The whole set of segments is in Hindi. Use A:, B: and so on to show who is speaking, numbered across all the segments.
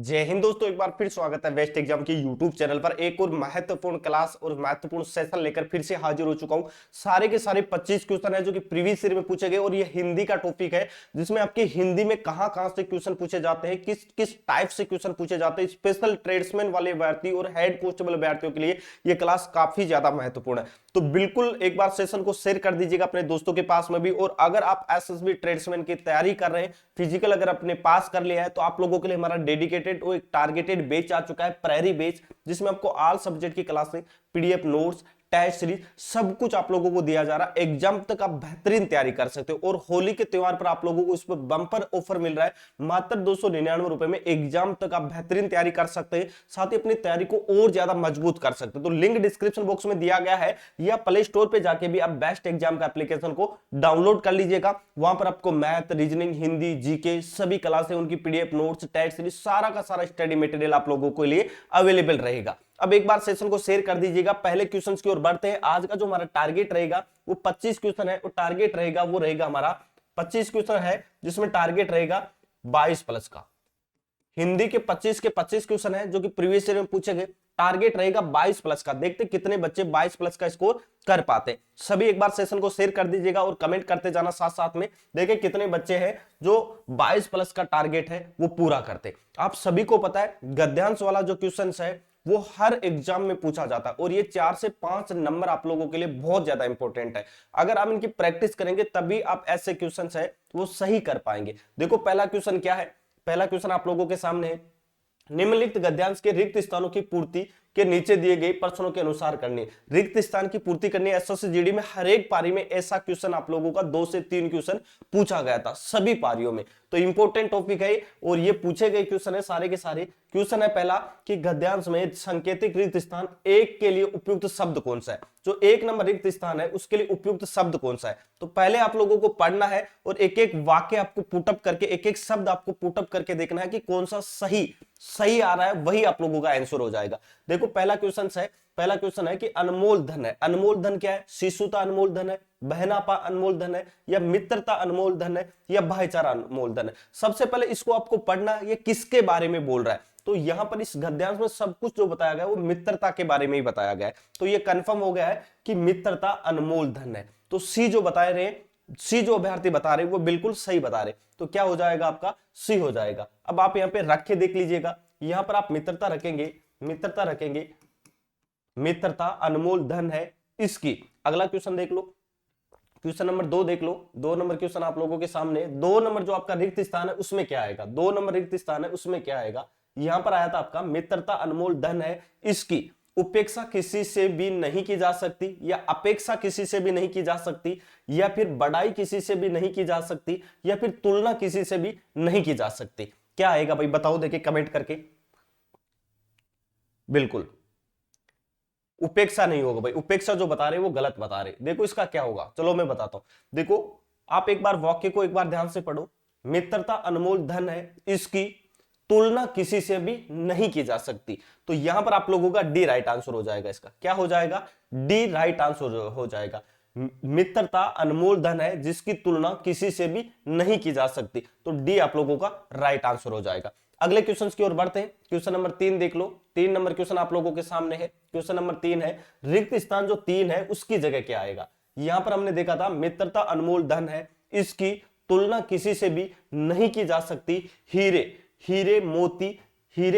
A: जय हिंद दोस्तों, एक बार फिर स्वागत है बेस्ट एग्जाम के यूट्यूब चैनल पर। एक और महत्वपूर्ण क्लास और महत्वपूर्ण सेशन लेकर फिर से हाजिर हो चुका हूं। सारे के सारे 25 क्वेश्चन है जो कि प्रीवियस ईयर में पूछे गए और ये हिंदी का टॉपिक है, जिसमें आपके हिंदी में कहां से क्वेश्चन पूछे जाते हैं, किस किस टाइप से क्वेश्चन पूछे जाते हैं। स्पेशल ट्रेड्समैन वाले अभ्यर्थी और हेड कांस्टेबल अभ्यर्थियों के लिए ये क्लास काफी ज्यादा महत्वपूर्ण है। तो बिल्कुल एक बार सेशन को शेयर कर दीजिएगा अपने दोस्तों के पास में भी। और अगर आप एसएसबी ट्रेड्समैन की तैयारी कर रहे हैं, फिजिकल अगर अपने पास कर लिया है, तो आप लोगों के लिए हमारा डेडिकेटेड और एक टारगेटेड बैच आ चुका है, प्रायरी बैच, जिसमें आपको ऑल सब्जेक्ट की क्लासें, पीडीएफ नोट्स, टेस्ट सीरीज सब कुछ आप लोगों को दिया जा रहा है। एग्जाम तक आप बेहतरीन तैयारी कर सकते हो और होली के त्योहार पर आप लोगों को इस पर बम्पर ऑफर मिल रहा है। मात्र 299 रुपए में एग्जाम तक आप बेहतरीन तैयारी कर सकते हैं, साथ ही अपनी तैयारी को और ज्यादा मजबूत कर सकते हैं। तो लिंक डिस्क्रिप्शन बॉक्स में दिया गया है, या प्ले स्टोर पे जाके भी आप बेस्ट एग्जाम का एप्लीकेशन को डाउनलोड कर लीजिएगा। वहां पर आपको मैथ, रीजनिंग, हिंदी, जीके सभी क्लासें, उनकी पीडीएफ नोट्स, टेस्ट सीरीज, सारा का सारा स्टडी मटेरियल आप लोगों के लिए अवेलेबल रहेगा। अब एक बार सेशन को शेयर कर दीजिएगा। पहले क्वेश्चंस की ओर बढ़ते हैं। आज का जो हमारा टारगेट रहेगा वो 25 क्वेश्चन है, और टारगेट रहेगा वो रहेगा हमारा 25 क्वेश्चन है, जिसमें टारगेट रहेगा 22 प्लस का। हिंदी के 25 के 25 क्वेश्चन है जो कि प्रीवियस ईयर में पूछे गए। टारगेट रहेगा 22 प्लस का। देखते कितने बच्चे 22 प्लस का स्कोर कर पाते। सभी एक बार सेशन को शेयर कर दीजिएगा और कमेंट करते जाना साथ साथ में। देखें कितने बच्चे हैं जो 22 प्लस का टारगेट है वो पूरा करते। आप सभी को पता है गद्यांश वाला जो क्वेश्चन है वो हर एग्जाम में पूछा जाता है, और ये 4 से 5 नंबर आप लोगों के लिए बहुत ज्यादा इंपॉर्टेंट है। अगर आप इनकी प्रैक्टिस करेंगे तभी आप ऐसे क्वेश्चन है वो सही कर पाएंगे। देखो पहला क्वेश्चन क्या है। पहला क्वेश्चन आप लोगों के सामने है, निम्नलिखित गद्यांश के रिक्त स्थानों की पूर्ति के नीचे दिए गए प्रश्नों के अनुसार करनी। रिक्त स्थान की पूर्ति करनी। एसएससी जीडी में हर एक पारी में ऐसा क्वेश्चन आप लोगों का 2 से 3 क्वेश्चन पूछा गया था सभी पारियों में। तो इंपॉर्टेंट टॉपिक है और ये पूछे गए क्वेश्चन है सारे के सारे। क्वेश्चन है पहला कि गद्यांश में संकेतिक रिक्त स्थान एक के लिए उपयुक्त शब्द कौन सा है। जो 1 नंबर रिक्त स्थान है उसके लिए उपयुक्त शब्द कौन सा है। तो पहले आप लोगों को पढ़ना है और एक एक वाक्य आपको पुटअप करके, एक एक शब्द आपको पुटअप करके देखना है कि कौन सा सही आ रहा है, वही आप लोगों का आंसर हो जाएगा। देखो पहला क्वेश्चन है कि अनमोल धन है। अनमोल धन क्या है। शिशुता अनमोल धन है, बहनापा अनमोल धन है, या मित्रता अनमोल धन है, या भाईचारा अनमोल धन है। सबसे पहले इसको आपको पढ़ना है, ये किसके बारे में बोल रहा है। तो यहां पर इस गद्यांश में सब कुछ जो बताया गया है वो मित्रता के बारे में ही बताया गया है। तो ये कंफर्म हो गया है कि मित्रता अनमोल धन है। तो सी जो बताए रहे, सी जो अभ्यर्थी बता रहे वो बिल्कुल सही बता रहे। तो क्या हो जाएगा आपका सी हो जाएगा। अब आप यहां पे रख के देख लीजिएगा। यहां पर आप मित्रता रखेंगे, मित्रता अनमोल धन है इसकी। अगला क्वेश्चन देख लो, क्वेश्चन नंबर 2 देख लो। 2 नंबर क्वेश्चन आप लोगों के सामने। 2 नंबर जो आपका रिक्त स्थान है उसमें क्या आएगा। 2 नंबर रिक्त स्थान है उसमें क्या आएगा। यहां पर आया था आपका मित्रता अनमोल धन है इसकी उपेक्षा किसी से भी नहीं की जा सकती, या अपेक्षा किसी से भी नहीं की जा सकती, या फिर बड़ाई किसी से भी नहीं की जा सकती, या फिर तुलना किसी से भी नहीं की जा सकती। क्या आएगा भाई बताओ, देखिए कमेंट करके। बिल्कुल उपेक्षा नहीं होगा भाई। उपेक्षा जो बता रहे वो गलत बता रहे। देखो इसका क्या होगा, चलो मैं बताता हूं। देखो आप एक बार वाक्य को एक बार ध्यान से पढ़ो। मित्रता अनमोल धन है इसकी तुलना किसी से भी नहीं की जा सकती। तो यहां पर आप लोगों का डी राइट आंसर हो जाएगा। इसका क्या हो जाएगा, डी राइट आंसर हो जाएगा। मित्रता अनमोल धन है जिसकी तुलना किसी से भी नहीं की जा सकती। तो डी आप लोगों का राइट आंसर हो जाएगा। अगले क्वेश्चन की ओर बढ़ते हैं। क्वेश्चन नंबर 3 देख लो। 3 नंबर क्वेश्चन आप लोगों के सामने है। क्वेश्चन नंबर 3 है रिक्त स्थान जो 3 है उसकी जगह क्या आएगा। यहां पर हमने देखा था मित्रता अनमोल धन है इसकी तुलना किसी से भी नहीं की जा सकती। हीरे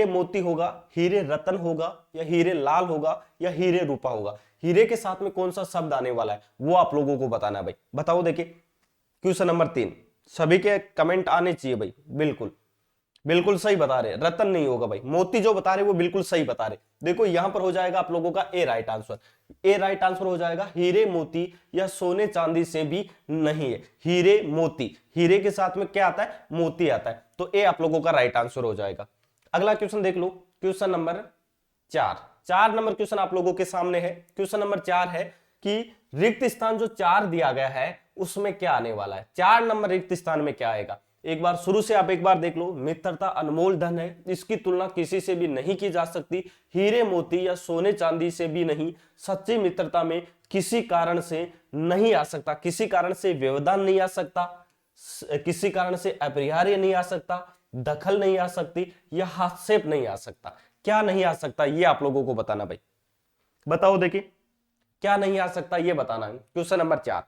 A: मोती होगा, हीरे रतन होगा, या हीरे लाल होगा, या हीरे रूपा होगा। हीरे के साथ में कौन सा शब्द आने वाला है वो आप लोगों को बताना है भाई। बताओ देखिए क्वेश्चन नंबर 3 सभी के कमेंट आने चाहिए भाई। बिल्कुल सही बता रहे। रतन नहीं होगा भाई, मोती जो बता रहे वो बिल्कुल सही बता रहे। देखो यहां पर हो जाएगा आप लोगों का ए राइट आंसर। ए राइट आंसर हो जाएगा हीरे मोती या सोने चांदी से भी नहीं है। हीरे मोती, हीरे के साथ में क्या आता है, मोती आता है। तो ए आप लोगों का राइट आंसर हो जाएगा। अगला क्वेश्चन देख लो। क्वेश्चन नंबर 4 नंबर क्वेश्चन आप लोगों के सामने है। क्वेश्चन नंबर 4 है कि रिक्त स्थान जो 4 दिया गया है उसमें क्या आने वाला है। 4 नंबर रिक्त स्थान में क्या आएगा। एक बार शुरू से आप एक बार देख लो। मित्रता अनमोल धन है इसकी तुलना किसी से भी नहीं की जा सकती। हीरे मोती या सोने चांदी से भी नहीं। सच्ची मित्रता में किसी कारण से नहीं आ सकता, किसी कारण से व्यवधान नहीं आ सकता, किसी कारण से अपरिहार्य नहीं आ सकता, दखल नहीं आ सकती या हस्तक्षेप नहीं आ सकता। क्या नहीं आ सकता ये आप लोगों को बताना भाई, बताओ देखिए क्या नहीं आ सकता ये बताना है। क्वेश्चन नंबर 4,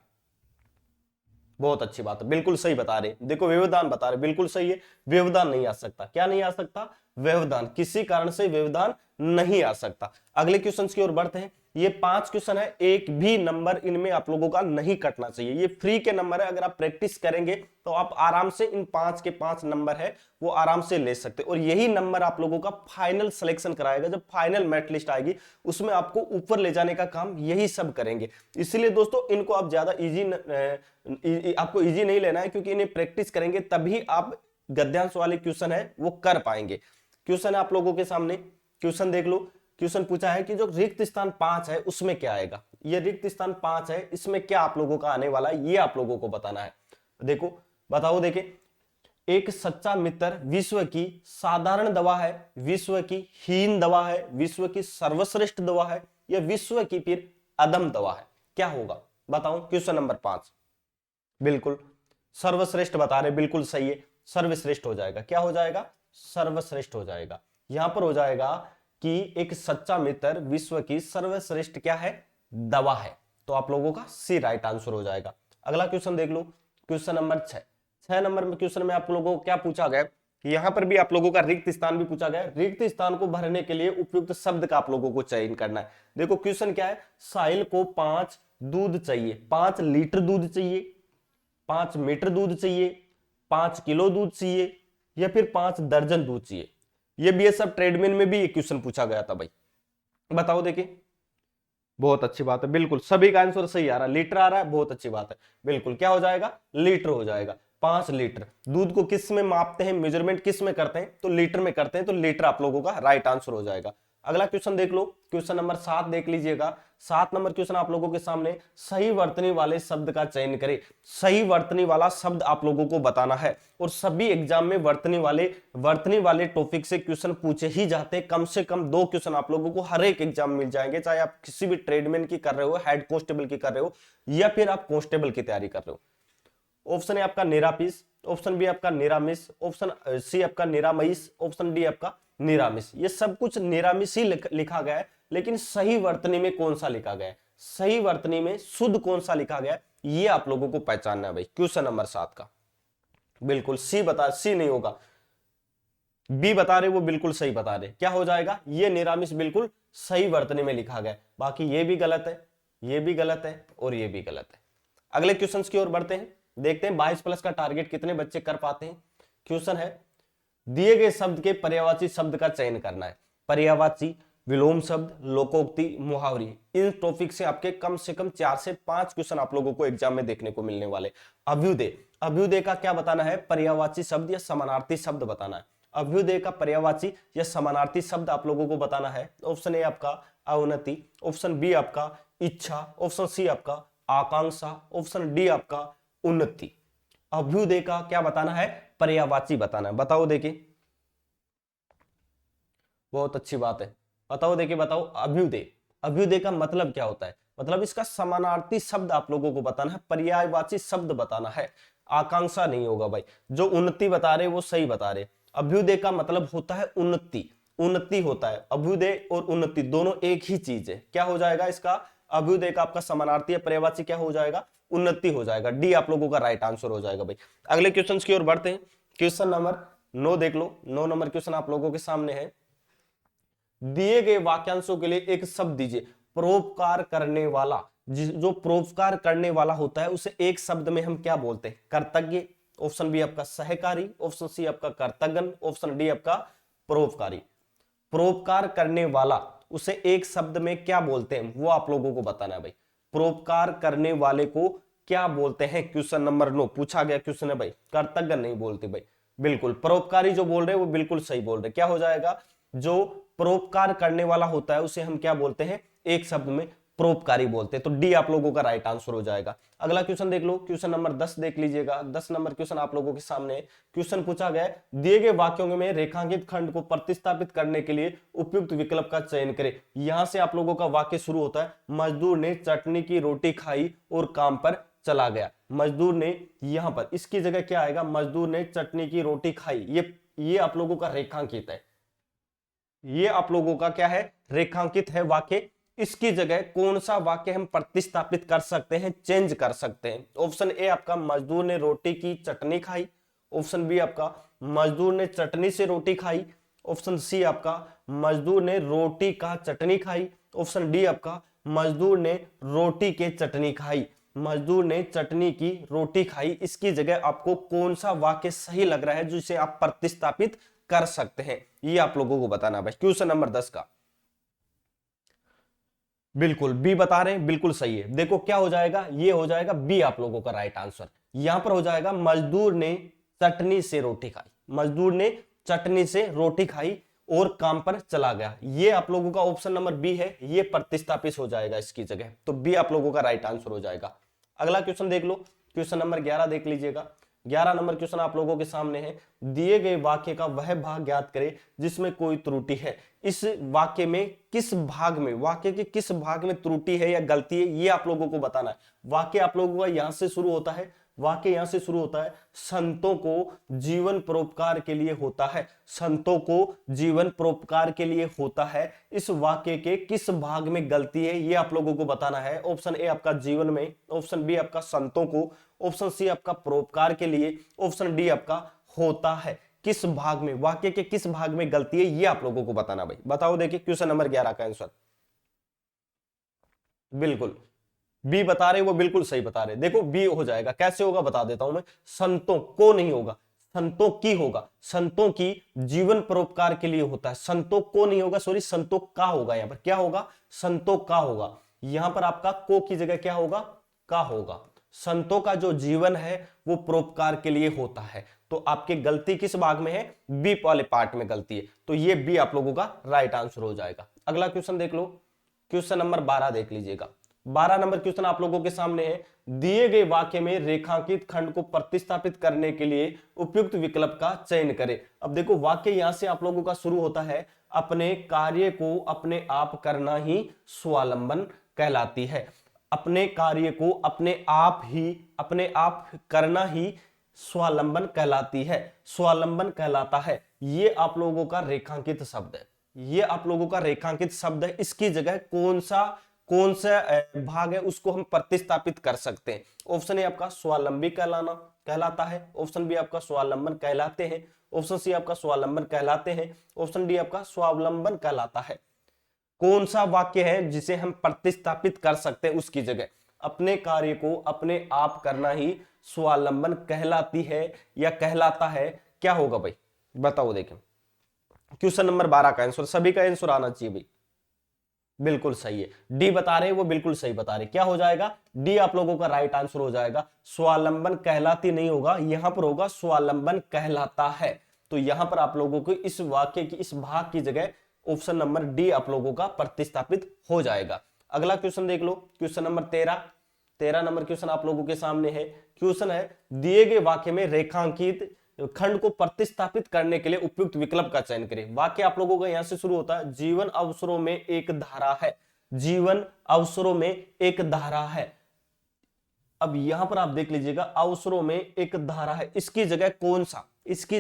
A: बहुत अच्छी बात है, बिल्कुल सही बता रहे, देखो व्यवधान बता रहे, बिल्कुल सही है, व्यवधान नहीं आ सकता। क्या नहीं आ सकता? व्यवधान, किसी कारण से व्यवधान नहीं आ सकता। अगले क्वेश्चन की ओर बढ़ते हैं। ये 5 क्वेश्चन है, एक भी नंबर इनमें आप लोगों का नहीं कटना चाहिए, ये फ्री के नंबर है। अगर आप प्रैक्टिस करेंगे तो आप आराम से इन 5 के 5 नंबर है वो आराम से ले सकते, और यही नंबर आप लोगों का फाइनल सिलेक्शन कराएगा। जब फाइनल मेरिट लिस्ट आएगी उसमें आपको ऊपर ले जाने का काम यही सब करेंगे। इसलिए दोस्तों इनको आप ज्यादा आपको इजी नहीं लेना है, क्योंकि इन्हें प्रैक्टिस करेंगे तभी आप गद्यांश वाले क्वेश्चन है वो कर पाएंगे। क्वेश्चन है आप लोगों के सामने, क्वेश्चन देख लो। क्वेश्चन पूछा है कि जो रिक्त स्थान 5 है उसमें क्या आएगा। ये रिक्त स्थान 5 है, इसमें क्या आप लोगों का आने वाला है ये आप लोगों को बताना है। देखो बताओ, देखे एक सच्चा मित्र विश्व की साधारण दवा है, विश्व की हीन दवा है, विश्व की सर्वश्रेष्ठ दवा है, या विश्व की फिर अदम दवा है, क्या होगा बताओ। क्वेश्चन नंबर 5, बिल्कुल सर्वश्रेष्ठ बता रहे, बिल्कुल सही है, सर्वश्रेष्ठ हो जाएगा। क्या हो जाएगा? सर्वश्रेष्ठ हो जाएगा। यहां पर हो जाएगा कि एक सच्चा मित्र विश्व की सर्वश्रेष्ठ क्या है? दवा है। तो आप लोगों का सी राइट आंसर हो जाएगा। अगला क्वेश्चन देख लो, क्वेश्चन नंबर 6 नंबर में क्वेश्चन में आप लोगों को क्या पूछा गया, यहां पर भी आप लोगों का रिक्त स्थान भी पूछा गया। रिक्त स्थान को भरने के लिए उपयुक्त शब्द का आप लोगों को चयन करना है। देखो क्वेश्चन क्या है, साहिल को 5 दूध चाहिए, 5 लीटर दूध चाहिए, 5 मीटर दूध चाहिए, 5 किलो दूध चाहिए, या फिर 5 दर्जन दूध चाहिए। ये भी सब ट्रेडमिल में भी ये क्वेश्चन पूछा गया था भाई, बताओ देखिए। बहुत अच्छी बात है, बिल्कुल सभी का आंसर सही आ रहा है, लीटर आ रहा है, बहुत अच्छी बात है। बिल्कुल क्या हो जाएगा? लीटर हो जाएगा। 5 लीटर दूध को किस में मापते हैं, मेजरमेंट किस में करते हैं? तो लीटर में करते हैं, तो लीटर आप लोगों का राइट आंसर हो जाएगा। अगला क्वेश्चन देख लो, क्वेश्चन नंबर 7 देख लीजिएगा। 7 नंबर क्वेश्चन आप लोगों के सामने, सही वर्तनी वाले शब्द का चयन करें। सही वर्तनी वाला शब्द आप लोगों को बताना है, और सभी एग्जाम में वर्तनी वाले टॉपिक से क्वेश्चन पूछे ही जाते हैं। कम से कम 2 क्वेश्चन आप लोगों को हर एक एग्जाम मिल जाएंगे, चाहे आप किसी भी ट्रेडमैन की कर रहे हो, हेड कांस्टेबल की कर रहे हो, या फिर आप कांस्टेबल की तैयारी कर रहे हो। ऑप्शन ए आपका निरापिस, ऑप्शन बी आपका निरामिस, ऑप्शन सी आपका निरामिस, ऑप्शन डी आपका निरामिस। ये सब कुछ निरामिस ही लिखा गया है, लेकिन सही वर्तनी में कौन सा लिखा गया है, सही वर्तनी में शुद्ध कौन सा लिखा गया है, ये आप लोगों को पहचानना है भाई। क्वेश्चन नंबर 7 का बिल्कुल सी नहीं होगा, बी बता रहे वो बिल्कुल सही बता रहे। क्या हो जाएगा? ये निरामिस बिल्कुल सही वर्तनी में लिखा गया, बाकी ये भी गलत है, ये भी गलत है, और ये भी गलत है। अगले क्वेश्चन की ओर बढ़ते हैं, देखते हैं 22+ का टारगेट कितने बच्चे कर पाते हैं। क्वेश्चन है, दिए गए शब्द के पर्यायवाची शब्द का चयन करना है। पर्यायवाची, विलोम शब्द, लोकोक्ति, मुहावरी, इन टॉपिक से आपके कम से कम 4 से 5 क्वेश्चन आप लोगों को एग्जाम में देखने को मिलने वाले। अभ्युदय, अभ्युदय का क्या बताना है? पर्यायवाची शब्द या समानार्थी शब्द बताना है। अभ्युदय का पर्यायवाची या समानार्थी शब्द आप लोगों को बताना है। ऑप्शन ए आपका अवनति, ऑप्शन बी आपका इच्छा, ऑप्शन सी आपका आकांक्षा, ऑप्शन डी आपका उन्नति। अभ्युदय का क्या बताना है? पर्यायवाची बताना है। बताओ देखिए, बहुत अच्छी बात है, बताओ देखिए, बताओ अभ्युदय, अभ्युदय का मतलब क्या होता है? मतलब इसका समानार्थी शब्द आप लोगों को बताना है, पर्यायवाची शब्द बताना है, आकांक्षा नहीं होगा भाई। जो उन्नति बता रहे वो सही बता रहे। अभ्युदय का मतलब होता है उन्नति, उन्नति होता है। अभ्युदय और उन्नति दोनों एक ही चीज है। क्या हो जाएगा इसका? अभ्युदय का आपका समानार्थी या पर्यायवाची क्या हो जाएगा? उन्नति हो जाएगा। डी आप लोगों का राइट आंसर हो जाएगा भाई। अगले क्वेश्चन की ओर बढ़ते हैं, क्वेश्चन नंबर 9 देख लो। 9 नंबर क्वेश्चन आप लोगों के सामने है, दिए गए वाक्यांशों के लिए एक शब्द दीजिए। परोपकार करने वाला, जो परोपकार करने वाला होता है उसे एक शब्द में हम क्या बोलते हैं? कर्तज्ञ, ऑप्शन बी आपका सहकारी, ऑप्शन सी आपका कर्तज्ञ, ऑप्शन डी आपका परोपकारी। परोपकार करने वाला उसे एक शब्द में क्या बोलते हैं वो आप लोगों को बताना है भाई। परोपकार करने वाले को क्या बोलते हैं? क्वेश्चन नंबर 9 पूछा गया क्वेश्चन है भाई, कर्तज्ञ नहीं बोलते भाई। बिल्कुल परोपकारी जो बोल रहे हैं वो बिल्कुल सही बोल रहे। क्या हो जाएगा? जो परोपकार करने वाला होता है उसे हम क्या बोलते हैं? एक शब्द में परोपकारी बोलते हैं। तो डी आप लोगों का राइट आंसर हो जाएगा। अगला क्वेश्चन देख लो, क्वेश्चन नंबर 10 देख लीजिएगा। 10 नंबर क्वेश्चन आप लोगों के सामने क्वेश्चन पूछा गया है, दिए गए वाक्यों में रेखांकित खंड को प्रतिस्थापित करने के लिए उपयुक्त विकल्प का चयन करें। यहां से आप लोगों का वाक्य शुरू होता है, मजदूर ने चटनी की रोटी खाई और काम पर चला गया। मजदूर ने, यहां पर इसकी जगह क्या आएगा? मजदूर ने चटनी की रोटी खाई। ये ये आप लोगों का रेखांकित है, ये आप लोगों का क्या है, रेखांकित है वाक्य। इसकी जगह कौन सा वाक्य हम प्रतिस्थापित कर सकते हैं, चेंज कर सकते हैं? ऑप्शन ए आपका मजदूर ने रोटी की चटनी खाई, ऑप्शन बी आपका मजदूर ने चटनी से रोटी खाई, ऑप्शन सी आपका मजदूर ने रोटी का चटनी खाई, ऑप्शन डी आपका मजदूर ने रोटी के चटनी खाई। मजदूर ने चटनी की रोटी खाई, इसकी जगह आपको कौन सा वाक्य सही लग रहा है जिसे आप प्रतिस्थापित कर सकते हैं, ये आप लोगों को बताना है। क्वेश्चन नंबर 10 का बिल्कुल बी बता रहे हैं, बिल्कुल सही है। देखो क्या हो जाएगा, ये हो जाएगा बी आप लोगों का राइट आंसर। यहां पर हो जाएगा मजदूर ने चटनी से रोटी खाई, मजदूर ने चटनी से रोटी खाई और काम पर चला गया। ये आप लोगों का ऑप्शन नंबर बी है, ये प्रतिस्थापित हो जाएगा इसकी जगह, तो बी आप लोगों का राइट आंसर हो जाएगा। अगला क्वेश्चन देख लो, क्वेश्चन नंबर 11 देख लीजिएगा। 11 नंबर क्वेश्चन आप लोगों के सामने है, दिए गए वाक्य का वह भाग ज्ञात करें जिसमें कोई त्रुटि है। इस वाक्य में किस भाग में, वाक्य के किस भाग में त्रुटि है या गलती है, ये आप लोगों को बताना है। वाक्य आप लोगों का यहां से शुरू होता है, वाक्य यहां से शुरू होता है, संतों को जीवन परोपकार के लिए होता है, संतों को जीवन परोपकार के लिए होता है। इस वाक्य के किस भाग में गलती है, ये आप लोगों को बताना है। ऑप्शन ए आपका जीवन में, ऑप्शन बी आपका संतों को, ऑप्शन सी आपका परोपकार के लिए, ऑप्शन डी आपका होता है। किस भाग में, वाक्य के किस भाग में गलती है, ये आप लोगों को बताना भाई। बताओ, देखिए क्वेश्चन नंबर 11 का आंसर बिल्कुल बी बता रहे, वो बिल्कुल सही बता रहे। देखो बी हो जाएगा, कैसे होगा बता देता हूं मैं। संतों को नहीं होगा, संतों की होगा, संतों की जीवन परोपकार के लिए होता है। संतों को नहीं होगा, सॉरी, संतों का होगा। यहां पर क्या होगा, संतों का होगा। यहां पर आपका को की जगह क्या होगा, का होगा। संतों का जो जीवन है वो परोपकार के लिए होता है। तो आपकी गलती किस भाग में है, बी वाले पार्ट में गलती है, तो ये बी आप लोगों का राइट आंसर हो जाएगा। अगला क्वेश्चन देख लो, क्वेश्चन नंबर 12 देख लीजिएगा। 12 नंबर क्वेश्चन आप लोगों के सामने है, दिए गए वाक्य में रेखांकित खंड को प्रतिस्थापित करने के लिए उपयुक्त विकल्प का चयन करें। अब देखो वाक्य यहां से आप लोगों का शुरू होता है, अपने कार्य को अपने आप करना ही स्वावलंबन कहलाती है। अपने कार्य को अपने आप करना ही स्वावलंबन कहलाती है, स्वावलंबन कहलाता है। ये आप लोगों का रेखांकित शब्द है, ये आप लोगों का रेखांकित शब्द है। इसकी जगह कौन सा भाग है उसको हम प्रतिस्थापित कर सकते हैं। ऑप्शन ए आपका स्वावलंबी कहलाता है, ऑप्शन बी आपका स्वावलंबन कहलाते हैं, ऑप्शन सी आपका स्वावलंबन कहलाते हैं, ऑप्शन डी आपका स्वावलंबन कहलाता है। कौन सा वाक्य है जिसे हम प्रतिस्थापित कर सकते हैं उसकी जगह? अपने कार्य को अपने आप करना ही स्वावलंबन कहलाती है या कहलाता है, क्या होगा भाई बताओ। देखें क्वेश्चन नंबर 12 का आंसर, सभी का आंसर आना चाहिए भाई। बिल्कुल सही है, डी बता रहे हैं, वो बिल्कुल सही बता रहे। क्या हो जाएगा, डी आप लोगों का राइट आंसर हो जाएगा। स्वावलंबन कहलाती नहीं होगा, यहां पर होगा स्वावलंबन कहलाता है। तो यहां पर आप लोगों को इस वाक्य की इस भाग की जगह ऑप्शन नंबर डी आप लोगों का प्रतिस्थापित हो जाएगा। अगला क्वेश्चन देख लो, क्वेश्चन नंबर 13 नंबर क्वेश्चन आप लोगों के सामने है। क्वेश्चन है, दिए गए वाक्य में रेखांकित खंड को प्रतिस्थापित करने के लिए उपयुक्त विकल्प का चयन करें। वाक्य आप लोगों का यहां से शुरू होता है, जीवन अवसरों में एक धारा है, जीवन अवसरों में एक धारा है। अब यहां पर आप देख लीजिएगा, अवसरों में एक धारा है, इसकी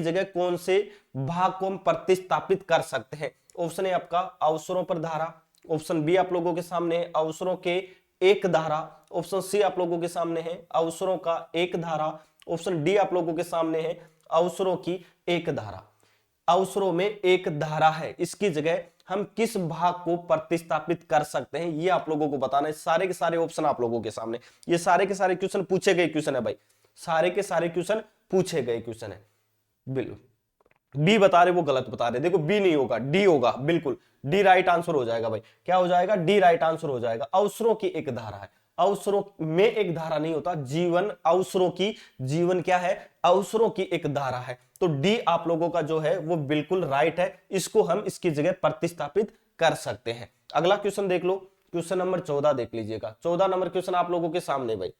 A: जगह कौन से भाग को हम प्रतिस्थापित कर सकते हैं? ऑप्शन ए आपका अवसरों पर धारा, ऑप्शन बी आप लोगों के सामने है अवसरों के एक धारा, ऑप्शन सी आप लोगों के सामने है अवसरों का एक धारा, ऑप्शन डी आप लोगों के सामने है अवसरों की एक धारा। अवसरों में एक धारा है, इसकी जगह हम किस भाग को प्रतिस्थापित कर सकते हैं, ये आप लोगों को बताना है। सारे के सारे ऑप्शन आप लोगों के सामने, ये सारे के सारे क्वेश्चन पूछे गए क्वेश्चन है भाई, सारे के सारे क्वेश्चन पूछे गए क्वेश्चन है। बिल्कुल बी बता रहे, वो गलत बता रहे। देखो बी नहीं होगा, डी होगा, बिल्कुल डी राइट आंसर हो जाएगा भाई। क्या हो जाएगा, डी राइट आंसर हो जाएगा। अवसरों की एक धारा है, अवसरों में एक धारा नहीं होता, जीवन अवसरों की, जीवन क्या है, अवसरों की एक धारा है। तो डी आप लोगों का जो है वो बिल्कुल राइट है, इसको हम इसकी जगह प्रतिस्थापित कर सकते हैं। अगला क्वेश्चन देख लो, क्वेश्चन नंबर 14 देख लीजिएगा। 14 नंबर क्वेश्चन आप लोगों के सामने भाई।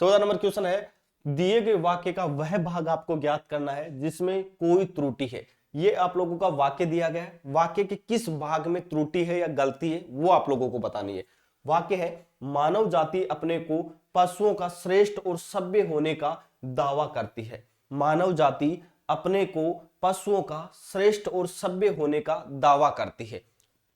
A: 14 नंबर क्वेश्चन है, दिए गए वाक्य का वह भाग आपको ज्ञात करना है जिसमें कोई त्रुटि है। ये आप लोगों का वाक्य दिया गया है, वाक्य के किस भाग में त्रुटि है या गलती है वो आप लोगों को बतानी है। वाक्य है, मानव जाति अपने को पशुओं का श्रेष्ठ और सभ्य होने का दावा करती है। मानव जाति अपने को पशुओं का श्रेष्ठ और सभ्य होने का दावा करती है।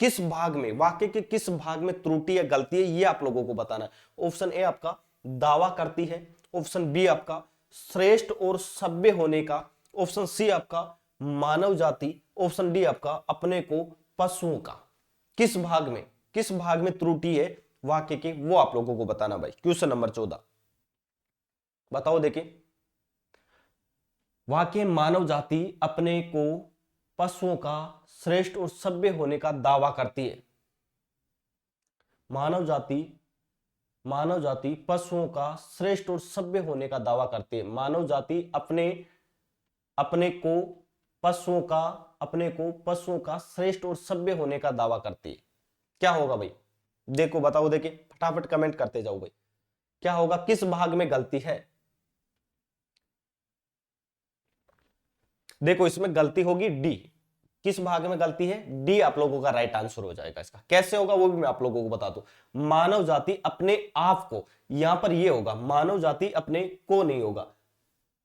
A: किस भाग में, वाक्य के किस भाग में त्रुटि या गलती है, ये आप लोगों को बताना है। ऑप्शन ए आपका दावा करती है, ऑप्शन बी आपका श्रेष्ठ और सभ्य होने का, ऑप्शन सी आपका मानव जाति, ऑप्शन डी आपका अपने को पशुओं का। किस भाग में त्रुटि है वाक्य के, वो आप लोगों को बताना भाई। क्वेश्चन नंबर 14 बताओ। देखिए वाक्य मानव जाति अपने को पशुओं का श्रेष्ठ और सभ्य होने का दावा करती है। मानव जाति पशुओं का श्रेष्ठ और सभ्य होने का दावा करती है। मानव जाति अपने को पशुओं का श्रेष्ठ और सभ्य होने का दावा करती है। क्या होगा भाई, देखो बताओ। देखिए फटाफट कमेंट करते जाओ भाई, क्या होगा, किस भाग में गलती है। देखो इसमें गलती होगी डी। किस भाग में गलती है, डी आप लोगों का राइट आंसर हो जाएगा। इसका कैसे होगा वो भी मैं आप लोगों को बता दूं। मानव जाति अपने आप को, यहां पर ये होगा मानव जाति अपने को नहीं होगा,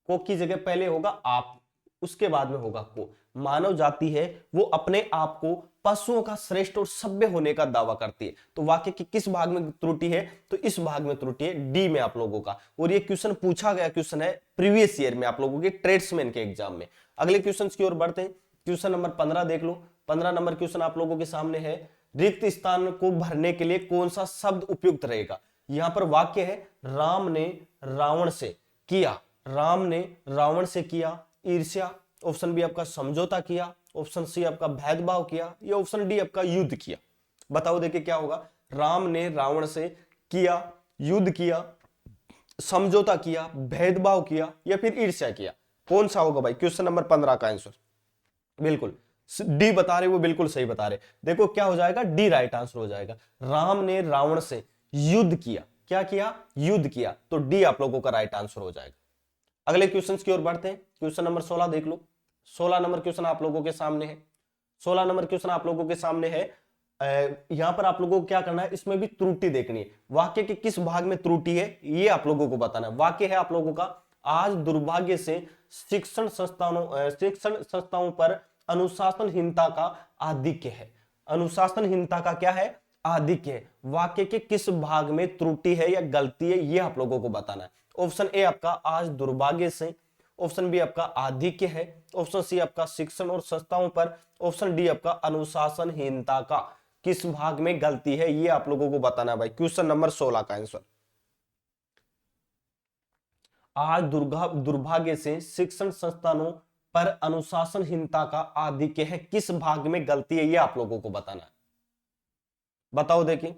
A: को की जगह पहले होगा आप, उसके बाद में होगा को। मानव जाति है वो अपने आप को पशुओं का श्रेष्ठ और सभ्य होने का दावा करती है। तो वाक्य की किस भाग में त्रुटि है, तो इस भाग में त्रुटि है डी में आप लोगों का। और ये क्वेश्चन पूछा गया क्वेश्चन है प्रीवियस ईयर में आप लोगों के ट्रेड्समैन के एग्जाम में। अगले क्वेश्चन की ओर बढ़ते हैं। क्वेश्चन नंबर 15 देख लो। 15 नंबर क्वेश्चन आप लोगों के सामने है, रिक्त स्थान को भरने के लिए कौन सा शब्द उपयुक्त रहेगा। यहां पर वाक्य है राम ने रावण से किया ईर्ष्या, ऑप्शन बी आपका समझौता किया, ऑप्शन सी आपका भेदभाव किया, या ऑप्शन डी आपका युद्ध किया। बताओ देखिए क्या होगा, राम ने रावण से किया, युद्ध किया, समझौता किया, भेदभाव किया, या फिर ईर्ष्या किया। कौन सा होगा भाई क्वेश्चन नंबर 15 का आंसर। बिल्कुल डी बता रहे, वो बिल्कुल सही बता रहे। देखो क्या हो जाएगा, डी राइट आंसर हो जाएगा। राम ने रावण से युद्ध किया, क्या किया, युद्ध किया, तो डी आप लोगों का राइट आंसर हो जाएगा। अगले क्वेश्चन की ओर बढ़ते हैं। क्वेश्चन नंबर 16 देख लो। 16 नंबर क्वेश्चन आप लोगों के सामने है। 16 नंबर क्वेश्चन आप लोगों के सामने है। यहां पर आप लोगों को क्या करना है, इसमें भी त्रुटि देखनी है। वाक्य के किस भाग में त्रुटि है ये आप लोगों को बताना है। वाक्य है आप लोगों का, आज दुर्भाग्य से शिक्षण संस्थाओं पर अनुशासनहीनता का आधिक्य है। अनुशासनहीनता का क्या है, आधिक्य है। वाक्य के किस भाग में त्रुटि है या गलती है ये आप लोगों को बताना है। ऑप्शन ए आपका आज दुर्भाग्य से, ऑप्शन बी आपका आधिक्य है, ऑप्शन सी आपका शिक्षण और संस्थाओं पर, ऑप्शन डी आपका अनुशासनहीनता का किस भाग में गलती है ये आप लोगों को बताना है भाई। क्वेश्चन नंबर 16 का आंसर, आज दुर्भाग्य से शिक्षण संस्थानों पर अनुशासनहीनता का आधिक्य है, किस भाग में गलती है ये आप लोगों को बताना है। बताओ देखिए,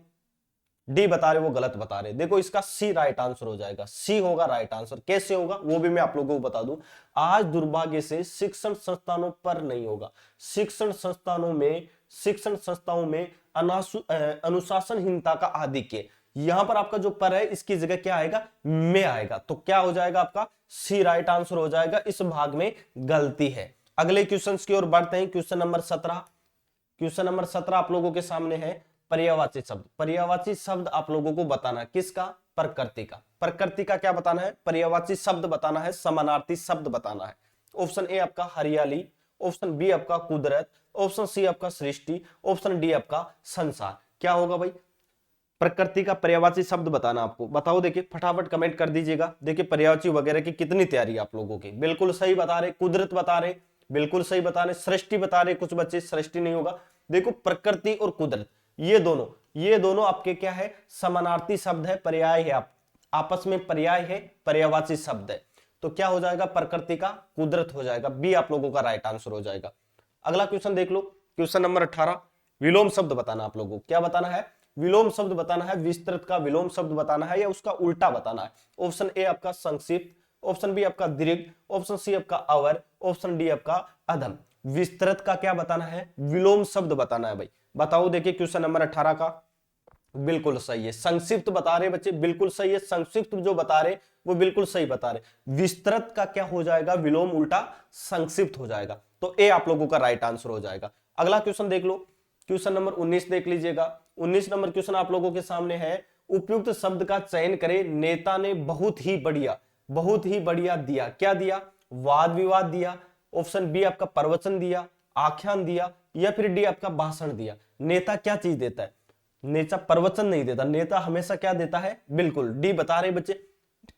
A: डी बता रहे वो गलत बता रहे। देखो इसका सी राइट आंसर हो जाएगा, सी होगा राइट आंसर। कैसे होगा वो भी मैं आप लोगों को बता दूं। आज दुर्भाग्य से शिक्षण संस्थानों पर नहीं होगा, शिक्षण संस्थाओं में अनुशासनहीनता का आधिक्य। यहां पर आपका जो पर है इसकी जगह क्या आएगा, में आएगा। तो क्या हो जाएगा आपका सी राइट आंसर हो जाएगा, इस भाग में गलती है। अगले क्वेश्चन की ओर बढ़ते हैं। Question number 17। क्वेश्चन नंबर 17 आप लोगों के सामने है, पर्यायवाची शब्द। पर्यायवाची शब्द आप लोगों को बताना, किसका, प्रकृति का। प्रकृति का क्या बताना है, पर्यायवाची शब्द बताना है, समानार्थी शब्द बताना है। ऑप्शन ए आपका हरियाली, ऑप्शन बी आपका कुदरत, ऑप्शन सी आपका सृष्टि, ऑप्शन डी आपका संसार। क्या होगा भाई, प्रकृति का पर्यायवाची शब्द बताना आपको। बताओ देखिए फटाफट कमेंट कर दीजिएगा। देखिए पर्यायवाची वगैरह की कितनी तैयारी आप लोगों की, बिल्कुल सही बता रहे। कुदरत बता रहे, बिल्कुल सही बता रहे। सृष्टि बता रहे, कुछ बच्चे सृष्टि नहीं होगा। देखो प्रकृति और कुदरत ये दोनों आपके क्या है, समानार्थी शब्द है, पर्याय है, आप आपस में पर्याय है, पर्यायवाची शब्द है। तो क्या हो जाएगा, प्रकृति का कुदरत हो जाएगा। बी आप लोगों का राइट आंसर हो जाएगा। अगला क्वेश्चन देख लो। क्वेश्चन नंबर 18, विलोम शब्द बताना आप लोगों को। क्या बताना है, विलोम शब्द बताना है। विस्तृत का विलोम शब्द बताना है या उसका उल्टा बताना है। ऑप्शन ए आपका संक्षिप्त, ऑप्शन बी आपका दीर्घ, ऑप्शन सी आपका अवर, ऑप्शन डी आपका अधम। विस्तृत का क्या बताना है, विलोम शब्द बताना है भाई। बताओ देखिए क्वेश्चन नंबर 18 का, बिल्कुल सही है। संक्षिप्त बता रहे बच्चे, बिल्कुल सही है। संक्षिप्त जो बता रहे वो बिल्कुल सही बता रहे। विस्तृत का क्या हो जाएगा, विलोम उल्टा संक्षिप्त हो जाएगा। तो ए आप लोगों का राइट आंसर हो जाएगा। अगला क्वेश्चन देख लो। क्वेश्चन नंबर 19 देख लीजिएगा। 19 नंबर क्वेश्चन आप लोगों के सामने है, उपयुक्त शब्द का चयन करें। नेता ने बहुत ही बढ़िया दिया। क्या दिया, वाद विवाद दिया, ऑप्शन बी आपका प्रवचन दिया, आख्यान दिया, या फिर डी आपका भाषण दिया। नेता क्या चीज देता है? नेता प्रवचन नहीं देता, नेता हमेशा क्या देता है? बिल्कुल डी बता रहे बच्चे,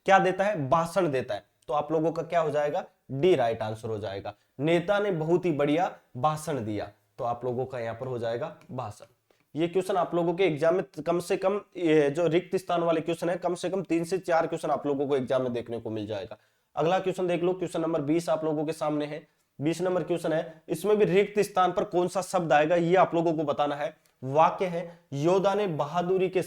A: क्या देता है? भाषण देता है। तो आप लोगों का क्या हो जाएगा? डी राइट आंसर हो जाएगा। नेता ने बहुत ही बढ़िया भाषण दिया, तो आप लोगों का यहां पर हो जाएगा भाषण। ये क्वेश्चन आप लोगों के एग्जाम में कम से कम, ये जो रिक्त स्थान वाले क्वेश्चन है, कम से कम 3 से 4 क्वेश्चन आप लोगों को एग्जाम में देखने को मिल जाएगा। अगला क्वेश्चन देख लो, क्वेश्चन नंबर 20 आप लोगों के सामने है। 20 नंबर क्वेश्चन है, इसमें भी रिक्त स्थान पर कौन सा शब्द आएगा ये आप लोगों को बताना है। वाक्य है, योद्धा ने बहादुरी के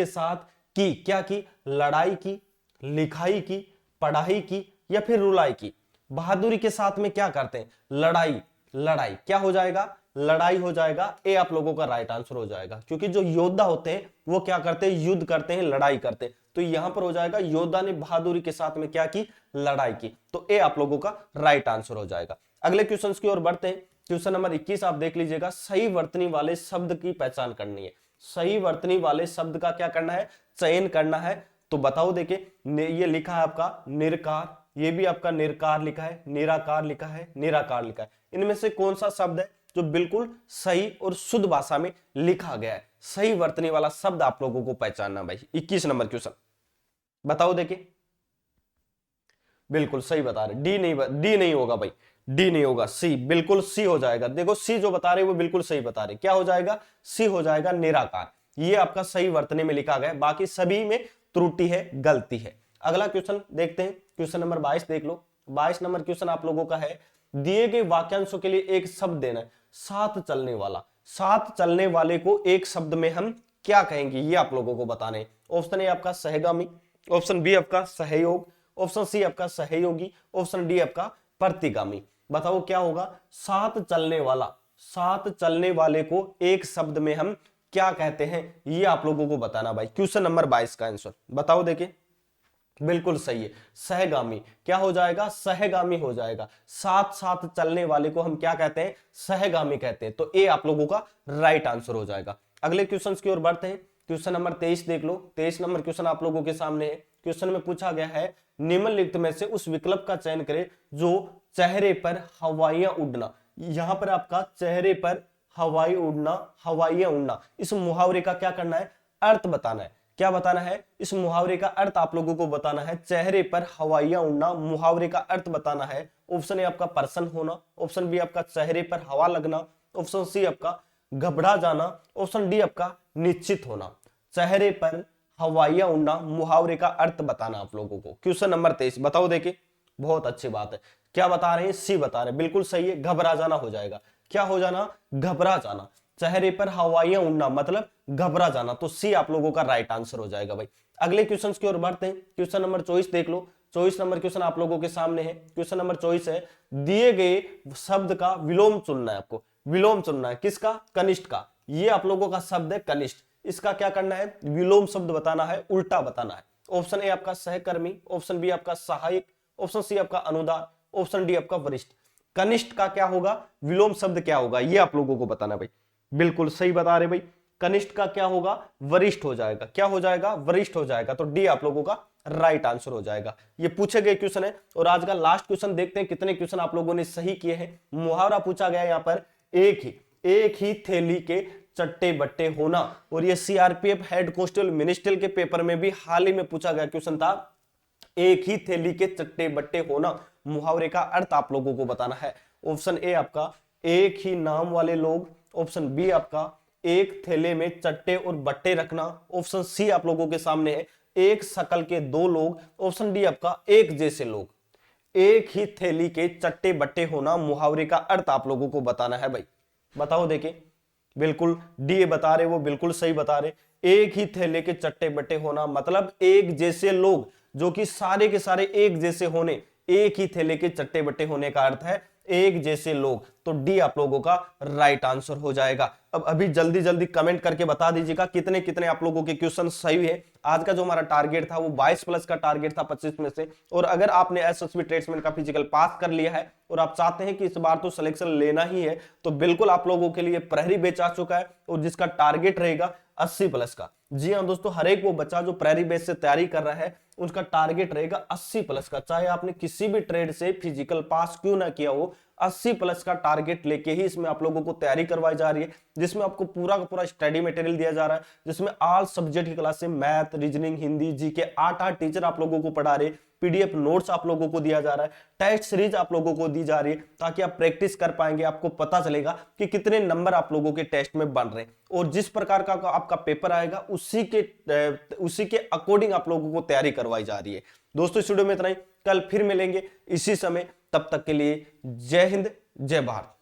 A: साथ की, क्या की? लड़ाई की, लिखाई की, पढ़ाई की, या फिर रुलाई की। बहादुरी के साथ में क्या करते हैं? लड़ाई। लड़ाई क्या हो जाएगा? लड़ाई हो जाएगा। ए आप लोगों का राइट आंसर हो जाएगा, क्योंकि जो योद्धा होते हैं वो क्या करते हैं? युद्ध करते हैं, लड़ाई करते हैं। तो यहां पर हो जाएगा योद्धा ने बहादुरी के साथ में क्या की? लड़ाई की। तो ए आप लोगों का राइट आंसर हो जाएगा। अगले क्वेश्चन की ओर बढ़ते हैं। क्वेश्चन नंबर 21 आप देख लीजिएगा। सही वर्तनी वाले शब्द की पहचान करनी है। सही वर्तनी वाले शब्द का क्या करना है? चयन करना है। तो बताओ, देखिए ये लिखा है आपका निर्कार, ये भी आपका निर्कार लिखा है, निराकार लिखा है, निराकार लिखा है। इनमें से कौन सा शब्द है जो बिल्कुल सही और शुद्ध भाषा में लिखा गया है? सही वर्तनी वाला शब्द आप लोगों को पहचानना भाई। 21 नंबर क्वेश्चन बताओ, देखिए बिल्कुल सही बता रहे। डी नहीं होगा भाई, डी नहीं होगा, सी। बिल्कुल सी हो जाएगा। देखो सी जो बता रहे वो बिल्कुल सही बता रहे। क्या हो जाएगा? सी हो जाएगा, निराकार। ये आपका सही वर्तनी में लिखा गया, बाकी सभी में त्रुटि है, गलती है। अगला क्वेश्चन देखते हैं, क्वेश्चन नंबर 22 देख लो। 22 नंबर क्वेश्चन आप लोगों का है, दिए गए वाक्यांशों के लिए एक शब्द देना है। साथ चलने वाला। साथ चलने वाले को एक शब्द में हम क्या कहेंगे ये आप लोगों को बताने हैं। ऑप्शन ए आपका सहगामी, ऑप्शन बी आपका सहयोग, ऑप्शन सी आपका सहयोगी, ऑप्शन डी आपका प्रतिगामी। बताओ क्या होगा? साथ चलने वाला। साथ चलने वाले को एक शब्द में हम क्या कहते हैं ये आप लोगों को बताना भाई। क्वेश्चन नंबर 22 का आंसर बताओ, देखिए बिल्कुल सही है, सहगामी। क्या हो जाएगा? सहगामी हो जाएगा। साथ साथ चलने वाले को हम क्या कहते हैं? सहगामी कहते हैं। तो ए आप लोगों का राइट आंसर हो जाएगा। अगले क्वेश्चन की ओर बढ़ते हैं। क्वेश्चन नंबर 23 देख लो। 23 नंबर क्वेश्चन आप लोगों के सामने है। क्वेश्चन में पूछा गया है, निम्नलिखित में से उस विकल्प का चयन करें जो चेहरे पर हवाइयां उड़ना। यहां पर आपका चेहरे पर हवाई उड़ना, हवाइयां उड़ना, इस मुहावरे का क्या करना है? अर्थ बताना है। क्या बताना है? इस मुहावरे का अर्थ आप लोगों को बताना है। चेहरे पर हवाइयां उड़ना, मुहावरे का अर्थ बताना है। ऑप्शन ए आपका प्रसन्न होना, ऑप्शन बी आपका चेहरे पर हवा लगना, ऑप्शन सी आपका घबरा जाना, ऑप्शन डी आपका निश्चित होना। चेहरे पर हवाइयां उड़ना, मुहावरे का अर्थ बताना आप लोगों को। क्वेश्चन नंबर 23 बताओ, देखिए बहुत अच्छी बात है। क्या बता रहे हैं? सी बता रहे हैं, बिल्कुल सही है, घबरा जाना हो जाएगा। क्या हो जाना? घबरा जाना। चेहरे पर हवाइयां उड़ना मतलब घबरा जाना। तो सी आप लोगों का राइट आंसर हो जाएगा भाई। अगले क्वेश्चन की ओर बढ़ते हैं। क्वेश्चन नंबर 24 देख लो। 24 नंबर क्वेश्चन आप लोगों के सामने है। क्वेश्चन नंबर 24 है, दिए गए शब्द का विलोम चुनना है आपको। विलोम चुनना है किसका? कनिष्ठ का। ये आप लोगों का शब्द है कनिष्ठ, इसका क्या करना है? विलोम शब्द बताना है, उल्टा बताना है। ऑप्शन ए आपका सहकर्मी, ऑप्शन बी आपका सहायक, ऑप्शन सी आपका अनुदान, ऑप्शन डी आपका वरिष्ठ। कनिष्ठ का क्या होगा? विलोम शब्द क्या होगा ये आप लोगों को बताना भाई। बिल्कुल सही बता रहे भाई। कनिष्ठ का क्या होगा? वरिष्ठ हो जाएगा। क्या हो जाएगा? वरिष्ठ हो जाएगा। तो डी आप लोगों का राइट आंसर हो जाएगा। ये पूछे गए क्वेश्चन है। और आज का लास्ट क्वेश्चन देखते हैं कितने क्वेश्चन आप लोगों ने सही किए हैं। मुहावरा पूछा गया यहाँ पर, एक ही थैली के चट्टे बट्टे होना। और ये सीआरपीएफ हेड कांस्टेबल मिनिस्ट्रियल के पेपर में भी हाल ही में पूछा गया क्वेश्चन था, एक ही थैली के चट्टे बट्टे होना। मुहावरे का अर्थ आप लोगों को बताना है। ऑप्शन ए आपका एक ही नाम वाले लोग, ऑप्शन बी आपका एक थैले में चट्टे और बट्टे रखना, ऑप्शन सी आप लोगों के सामने है एक शकल के दो लोग, ऑप्शन डी आपका एक जैसे लोग। एक ही थैली के चट्टे बट्टे होना, मुहावरे का अर्थ आप लोगों को बताना है भाई। बताओ, देखिए बिल्कुल डी बता रहे, वो बिल्कुल सही बता रहे। एक ही थैले के चट्टे बट्टे होना मतलब एक जैसे लोग, जो कि सारे के सारे एक जैसे होने। एक ही थैले के चट्टे बट्टे होने का अर्थ है एक जैसे लोग। तो डी आप लोगों का राइट आंसर हो जाएगा। अब अभी जल्दी जल्दी कमेंट करके बता दीजिएगा कितने कितने आप लोगों के क्वेश्चन सही है। आज का जो हमारा टारगेट था वो 22 प्लस का टारगेट था 25 में से। और अगर आपने एसएसबी ट्रेड्समैन का फिजिकल पास कर लिया है और आप चाहते हैं कि इस बार तो सिलेक्शन लेना ही है, तो बिल्कुल आप लोगों के लिए प्रहरी बैच आ चुका है और जिसका टारगेट रहेगा 80+ का। जी हाँ दोस्तों, हर एक वो बच्चा जो प्रायरी बेस से तैयारी कर रहा है उसका टारगेट रहेगा 80+ का, चाहे आपने किसी भी ट्रेड से फिजिकल पास क्यों ना किया हो, 80+ का टारगेट लेके ही इसमें आप लोगों को तैयारी करवाई जा रही है, जिसमें आपको पूरा का पूरा स्टडी मटेरियल दिया जा रहा है, जिसमें ऑल सब्जेक्ट की क्लास से math, reasoning, Hindi, GK 8 teacher आप लोगों को पढ़ा रहे, पीडीएफ नोट्स आप लोगों को दिया जा रहा है, टेस्ट सीरीज आप लोगों को दी जा रही है, ताकि आप प्रैक्टिस कर पाएंगे, आपको पता चलेगा कि कितने नंबर आप लोगों के टेस्ट में बन रहे हैं, और जिस प्रकार का आपका पेपर आएगा उसी के अकॉर्डिंग आप लोगों को तैयारी करवाई जा रही है। दोस्तों इस वीडियो में इतना ही, कल फिर मिलेंगे इसी समय, तब तक के लिए जय हिंद जय भारत।